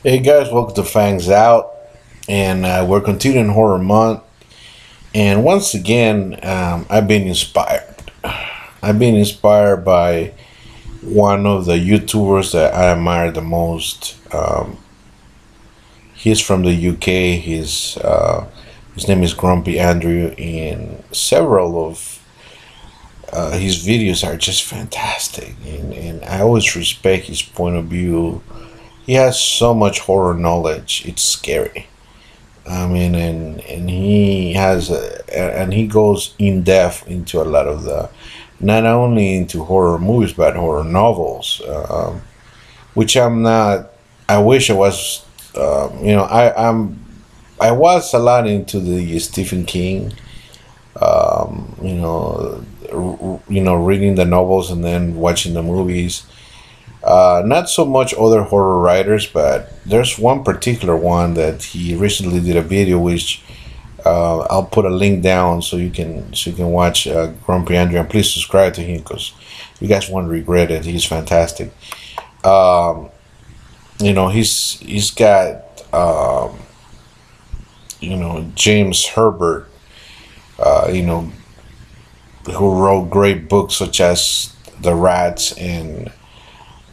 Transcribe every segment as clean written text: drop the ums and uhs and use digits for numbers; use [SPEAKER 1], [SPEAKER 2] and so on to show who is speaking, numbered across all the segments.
[SPEAKER 1] Hey guys, welcome to Fangs Out, and we're continuing Horror Month. And once again, I've been inspired. I've been inspired by one of the YouTubers that I admire the most. He's from the UK. His name is Grumpy Andrew, and several of his videos are just fantastic. And I always respect his point of view. He has so much horror knowledge. It's scary. I mean, and he goes in depth into a lot of the, not only into horror movies but horror novels, which I'm not. I wish I was. I was a lot into the Stephen King. Reading the novels and then watching the movies. Not so much other horror writers, but there's one particular one that he recently did a video, which I'll put a link down so you can watch Grumpy Andrew, and please subscribe to him because you guys won't regret it. He's fantastic. Um, he's got James Herbert, you know, who wrote great books such as The Rats and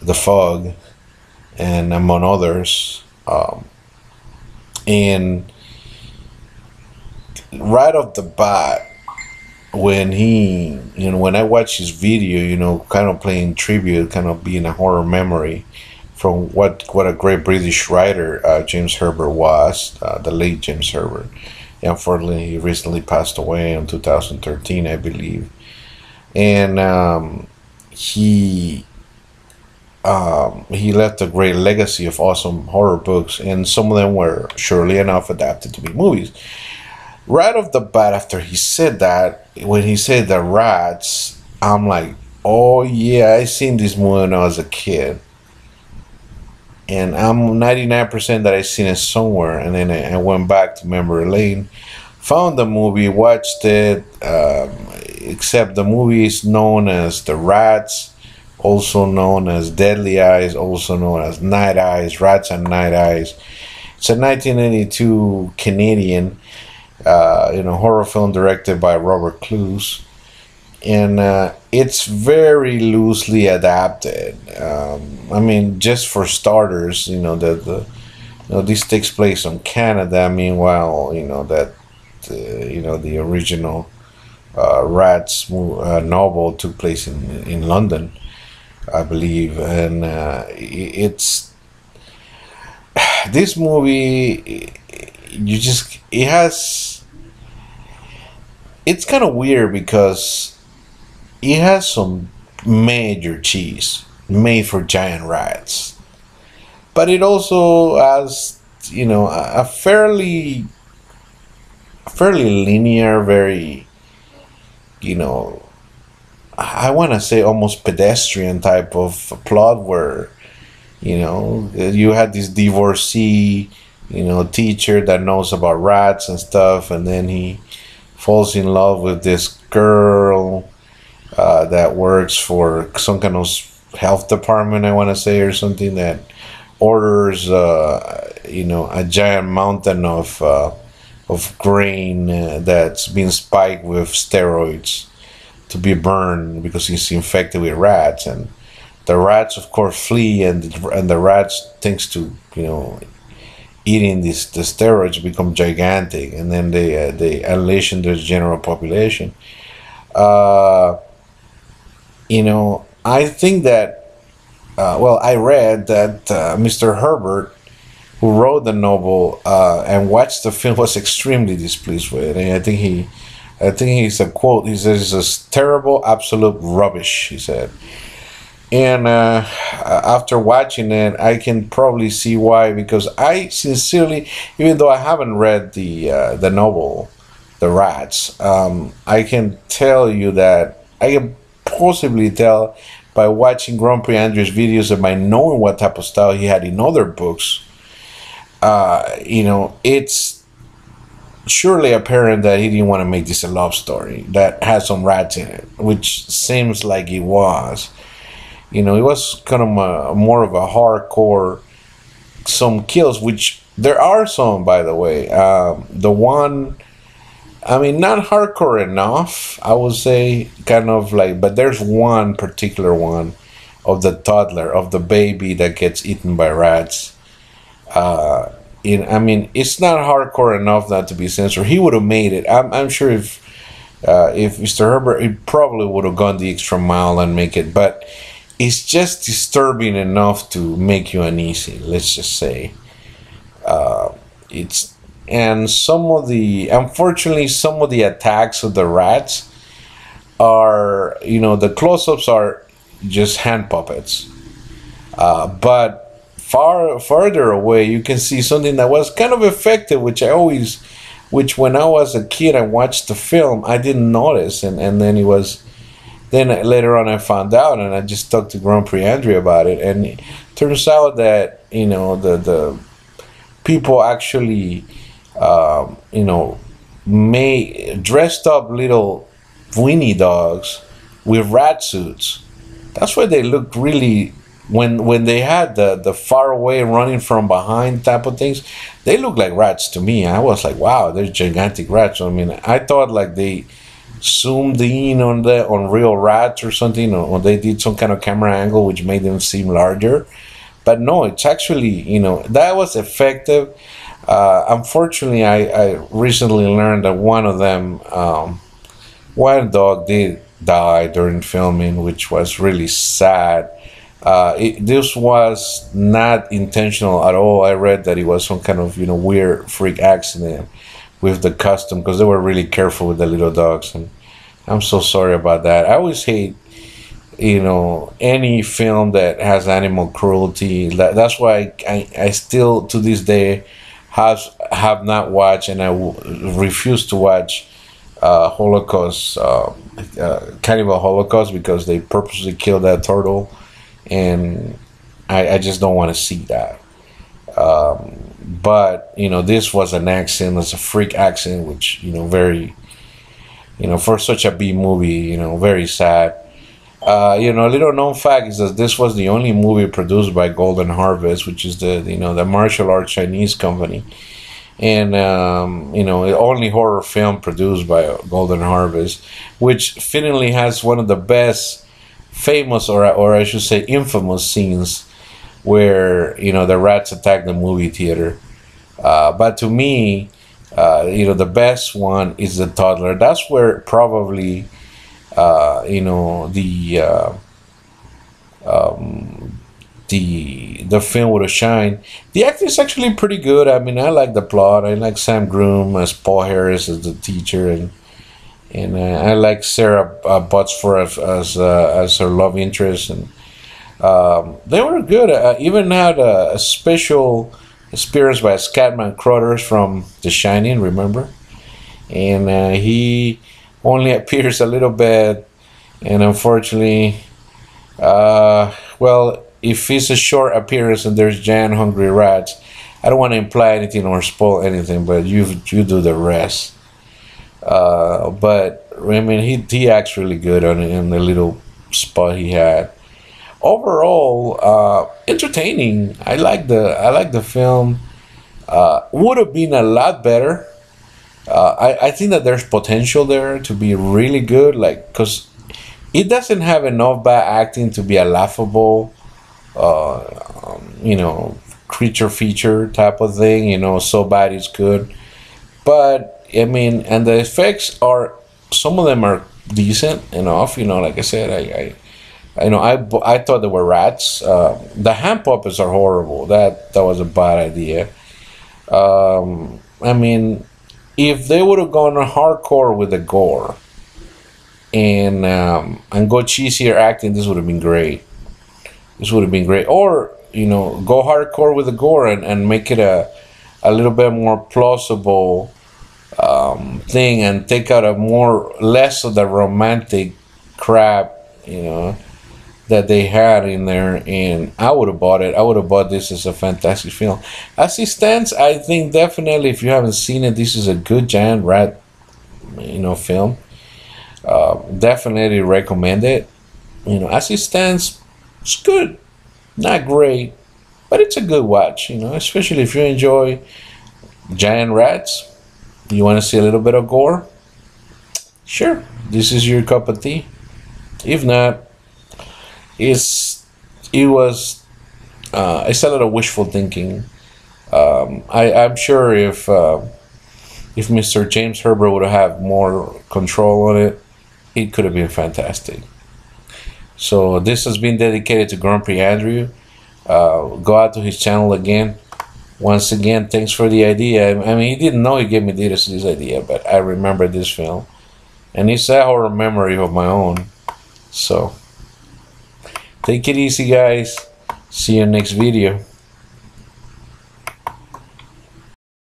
[SPEAKER 1] The Fog, and among others. And right off the bat, when I watch his video, kind of playing tribute, kind of being a horror memory from what a great British writer James Herbert was, the late James Herbert. Unfortunately, he recently passed away in 2013, I believe. And he left a great legacy of awesome horror books, and some of them were surely enough adapted to be movies. Right off the bat, after he said that, when he said The Rats, I'm like, oh yeah, I seen this movie when I was a kid, and I'm 99% that I seen it somewhere. And then I went back to memory lane, found the movie, watched it. Except the movie is known as The Rats, also known as Deadly Eyes, also known as Night Eyes, Rats and Night Eyes. It's a 1982 Canadian, horror film directed by Robert Clouse, and it's very loosely adapted. I mean, just for starters, this takes place in Canada. Meanwhile, the original Rats novel took place in London, I believe, and it's this movie. It's kind of weird because it has some major cheese made for giant rats, but it also has a fairly linear, very you know I want to say almost pedestrian type of plot where you had this divorcee, teacher that knows about rats and stuff, and then he falls in love with this girl that works for some kind of health department, I want to say, or something, that orders a giant mountain of grain that's been spiked with steroids to be burned because he's infected with rats. And the rats of course flee, and the rats, thanks to eating the steroids, become gigantic, and then they unleash in the general population. uh, I think that I read that Mr. Herbert, who wrote the novel and watched the film, was extremely displeased with it. And I think he's a quote. He says, "It's terrible, absolute rubbish," he said. And after watching it, I can probably see why. Because I sincerely, even though I haven't read the novel, The Rats, I can tell you that I can possibly tell by watching Grumpy Andrew's videos and by knowing what type of style he had in other books. It's surely apparent that he didn't want to make this a love story that has some rats in it, which seems like it was. It was kind of more of a hardcore some kills, which there are some, by the way. The one, I mean, not hardcore enough, I would say, kind of like, but there's one particular one of the toddler, of the baby that gets eaten by rats. I mean, it's not hardcore enough not to be censored. He would have made it. I'm sure if Mr. Herbert, he probably would have gone the extra mile and make it, but it's just disturbing enough to make you uneasy. Let's just say it's and some of the unfortunately some of the attacks of the rats are, the close-ups are just hand puppets, but farther away you can see something that was kind of effective, which when I was a kid I watched the film I didn't notice, and then it was then later on I found out, and I just talked to Grand Prix Andrea about it, and it turns out that the people actually made dressed up little weenie dogs with rat suits. That's why they looked really, when they had the far away running from behind type of things, they looked like rats to me. I was like, wow, they're gigantic rats. I mean, I thought like they zoomed in on real rats or something, or they did some kind of camera angle which made them seem larger. But no, it's actually, that was effective. Unfortunately, I recently learned that one of them, one dog did die during filming, which was really sad. This was not intentional at all. I read that it was some kind of weird freak accident with the custom, because they were really careful with the little dogs, and I'm so sorry about that. I always hate any film that has animal cruelty. That's why I still to this day have not watched, and refuse to watch Holocaust, Cannibal Holocaust, because they purposely killed that turtle, and I just don't want to see that. But this was an accident. It's a freak accident, which very, for such a B movie, very sad. A little known fact is that this was the only movie produced by Golden Harvest, which is the martial arts Chinese company, and the only horror film produced by Golden Harvest, which fittingly has one of the best famous, or I should say infamous scenes, where the rats attack the movie theater. But to me, the best one is the toddler. That's where probably the film would have shined. The acting is actually pretty good. I mean, I like the plot. I like Sam Groom as Paul Harris as the teacher, and I like Sarah Botsford as her love interest, and they were good. Even had a special appearance by Scatman Crothers from The Shining, remember? And he only appears a little bit, and unfortunately, well, if it's a short appearance and there's giant hungry rats, I don't want to imply anything or spoil anything, but you do the rest. But I mean, he acts really good in the little spot he had. Overall, entertaining. I like the film. Would have been a lot better. I think that there's potential there to be really good, like, because it doesn't have enough bad acting to be a laughable, creature feature type of thing. So bad it's good. But I mean, and the effects are, some of them are decent enough. Like I said, I thought they were rats. The hand puppets are horrible. That was a bad idea. I mean, if they would have gone hardcore with the gore and go cheesier acting, this would have been great. Or go hardcore with the gore and make it a little bit more plausible thing, and take out less of the romantic crap that they had in there, and I would have bought it. I would have bought this as a fantastic film. As it stands, I think definitely, if you haven't seen it, this is a good giant rat, film. Definitely recommend it. As it stands, it's good, not great, But it's a good watch, especially if you enjoy giant rats. You want to see a little bit of gore? Sure, this is your cup of tea. If not, it was it's a lot of wishful thinking. I'm sure if Mr. James Herbert would have more control on it, it could have been fantastic. So this has been dedicated to Grand Prix Andrew. Go out to his channel again. Once again, thanks for the idea. I mean, he didn't know he gave me this idea, but I remember this film. And it's a horror memory of my own. So, take it easy, guys. See you next video.